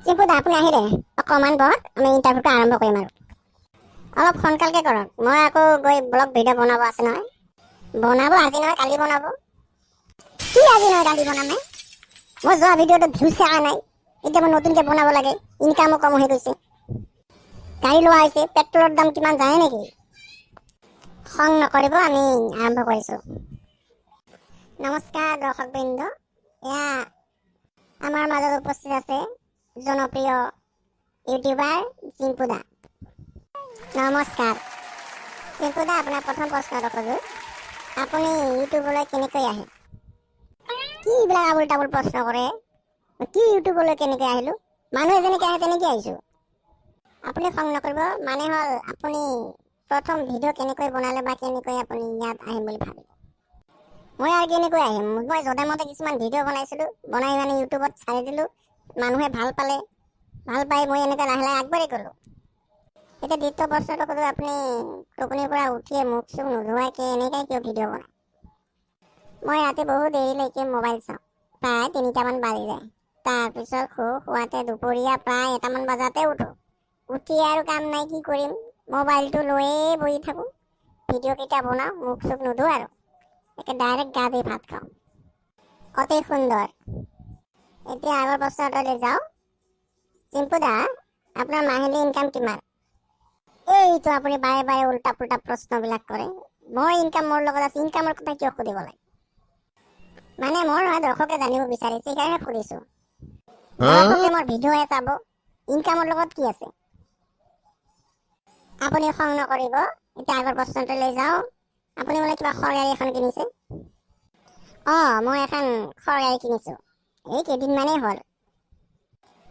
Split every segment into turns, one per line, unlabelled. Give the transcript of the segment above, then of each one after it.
চিম্পুদা আপুনি আহিলে অকণমান বহক, আমি ইণ্টাৰভিউটো আৰম্ভ কৰিম আৰু অলপ সোনকালকে কৰক। মই আকৌ গৈ ব্লগ ভিডিঅ' বনাব আছে নহয়। বনাব আজি নহয় কালি বনাব। কি আজি নহয় কালি বনামে? মই যোৱা ভিডিঅ'টো ভিউজ অহা নাই, এতিয়া মই নতুনকৈ বনাব লাগে, ইনকামো কম হৈ গৈছে। গাড়ী লোৱা হৈছে, পেট্ৰলৰ দাম কিমান জানে নেকি? খং নকৰিব, আমি আৰম্ভ কৰিছোঁ। নমস্কাৰ দৰ্শকবৃন্দ, এয়া আমাৰ মাজত উপস্থিত আছে জনপ্ৰিয় ইউটিউবাৰ চিম্পুদা। নমস্কাৰ চিম্পুদা, আপোনাৰ প্ৰথম প্ৰশ্নটো সোধো, আপুনি ইউটিউবলৈ কেনেকৈ আহে? কি এইবিলাক আবুল তাবুল প্ৰশ্ন কৰে? কি ইউটিউবলৈ কেনেকৈ আহিলোঁ? মানুহে যেনেকৈ আহে তেনেকৈ আহিছোঁ। আপুনি খং নকৰিব, মানে হ'ল আপুনি প্ৰথম ভিডিঅ' কেনেকৈ বনালে বা কেনেকৈ আপুনি ইয়াত আহিম বুলি ভাবিলে। মই আৰু কেনেকৈ আহিম? মই যধে মধে কিছুমান ভিডিঅ' বনাইছিলোঁ, বনাই মানে ইউটিউবত চাই দিলোঁ, মানুহে ভাল পালে, ভাল পাই মই এনেকৈ লাহে লাহে আগবাঢ়ি গ'লোঁ। এতিয়া দ্বিতীয় প্ৰশ্নটো সোধোঁ, আপুনি টোপনিৰ পৰা উঠিয়ে মুখ চুখ নোধোৱাকৈ এনেকৈ কিয় ভিডিঅ' বনায়? মই ৰাতি বহুত দেৰিলৈকে মোবাইল চাওঁ, প্ৰায় 3টামান বাজি যায়। তাৰপিছত শোৱাতে দুপৰীয়া প্ৰায় 1টামান বজাতে উঠোঁ। উঠি আৰু কাম নাই, কি কৰিম, মোবাইলটো লৈয়ে বহি থাকোঁ, ভিডিঅ'কেইটা বনাওঁ, মুখ চুখ নোধোঁ আৰু একে ডাইৰেক্ট গা ধুই ভাত খাওঁ। অতি সুন্দৰ। এতিয়া আগৰ প্ৰশ্নটোলৈ যাওঁ। চিম্পুদা, আপোনাৰ মাহিলী ইনকাম কিমান? এইটো আপুনি বাৰে বাৰে উল্টা পুল্টা প্ৰশ্নবিলাক কৰে। মই ইনকাম মোৰ লগত আছে, ইনকামৰ কথা কিয় সুধিব লাগে? মানে মোৰ নহয়, দৰ্শকে জানিব বিচাৰিছে, সেইকাৰণে সুধিছোঁ। দৰ্শকে মোৰ ভিডিঅ'হে চাব, ইনকামৰ লগত কি আছে? আপুনি খং নকৰিব, এতিয়া আগৰ প্ৰশ্নটোলৈ যাওঁ। আপুনি বোলে কিবা খৰ গাড়ী এখন কিনিছে? মই এখন খৰ গাড়ী কিনিছোঁ, এই কেইদিনমানেই হ'ল।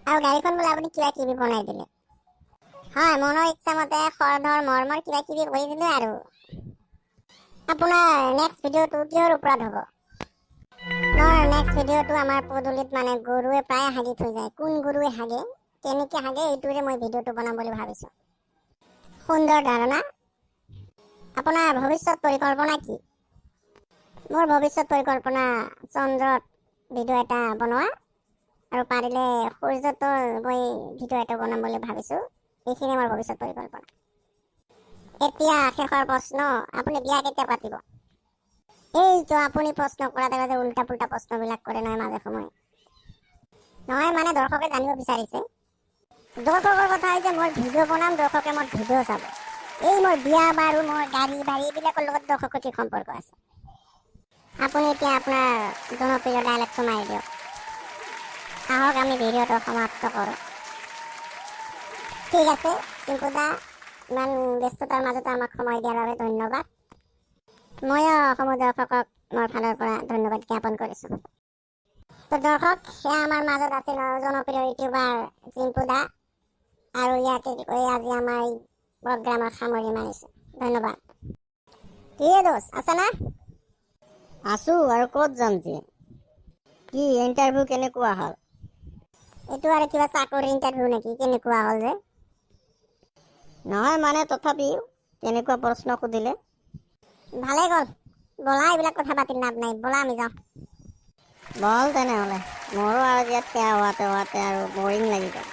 আৰু গাড়ীখন বোলে আপুনি কিবা কিবি বনাই দিলে? হয়, মনৰ ইচ্ছামতে খৰধৰ মৰমৰ কিবা কিবি কৰি দিলোঁ আৰু। আপোনাৰ নেক্সট ভিডিঅ'টো কিহৰ ওপৰত হ'ব? মোৰ নেক্সট ভিডিঅ'টো আমাৰ পদূলিত মানে গৰুৱে প্ৰায় হাগি থৈ যায়। কোন গৰুৱে হাগে, কেনেকৈ হাগে, এইটোৰে মই ভিডিঅ'টো বনাম বুলি ভাবিছোঁ। সুন্দৰ ধাৰণা। আপোনাৰ ভৱিষ্যত পৰিকল্পনা কি? মোৰ ভৱিষ্যত পৰিকল্পনা চন্দ্ৰত ভিডিঅ' এটা বনোৱা, আৰু পাৰিলে সূৰ্যতো গৈ ভিডিঅ' এটা বনাম বুলি ভাবিছোঁ। এইখিনি আমাৰ ভৱিষ্যত পৰিকল্পনা। এতিয়া শেষৰ প্ৰশ্ন, আপুনি বিয়া কেতিয়া পাতিব? এইটো আপুনি প্ৰশ্ন কৰাতে মাজে উল্টা পুল্টা প্ৰশ্নবিলাক কৰে নহয় মাজে সময়ে। নহয় মানে দৰ্শকে জানিব বিচাৰিছে। দৰ্শকৰ কথা হৈছে মই ভিডিঅ' বনাম, দৰ্শকে মোৰ ভিডিঅ' চাব। এই মোৰ বিয়া বাৰু, মোৰ গাড়ী বাৰী এইবিলাকৰ লগত দৰ্শকৰ কি সম্পৰ্ক আছে? আপুনি এতিয়া আপোনাৰ জনপ্ৰিয় ডাইলগটো মাৰি দিয়ক। আহক আমি ভিডিঅ'টো সমাপ্ত কৰোঁ। ঠিক আছে চিম্পুদা, ইমান ব্যস্ততাৰ মাজতে আমাক সময় দিয়াৰ বাবে ধন্যবাদ। ময়ো অসমৰ দৰ্শকক মোৰ ফালৰ পৰা ধন্যবাদ জ্ঞাপন কৰিছোঁ। তো দৰ্শক, সেয়া আমাৰ মাজত আছিল জনপ্ৰিয় ইউটিউবাৰ চিম্পুদা, আৰু ইয়াকে কৈ আজি আমাৰ এই প্ৰগ্ৰামৰ সামৰণি মাৰিছোঁ। ধন্যবাদ। কি দোষ আছে না?
আছো, আৰু ক'ত যাম যে? কি ইণ্টাৰভিউ কেনেকুৱা হ'ল?
এইটো আৰু কিবা চাকৰি ইণ্টাৰভিউ নেকি, কেনেকুৱা হ'ল যে?
নহয় মানে তথাপিও কেনেকুৱা প্ৰশ্ন সুধিলে?
ভালেই গ'ল, ব'লা এইবিলাক কথা পাতি লাভ নাই, ব'লা আমি যাওঁ।
বল তেনেহ'লে, মোৰো আৰু ইয়াত সেয়া হোৱাতে আৰু বৰিং লাগি গ'ল।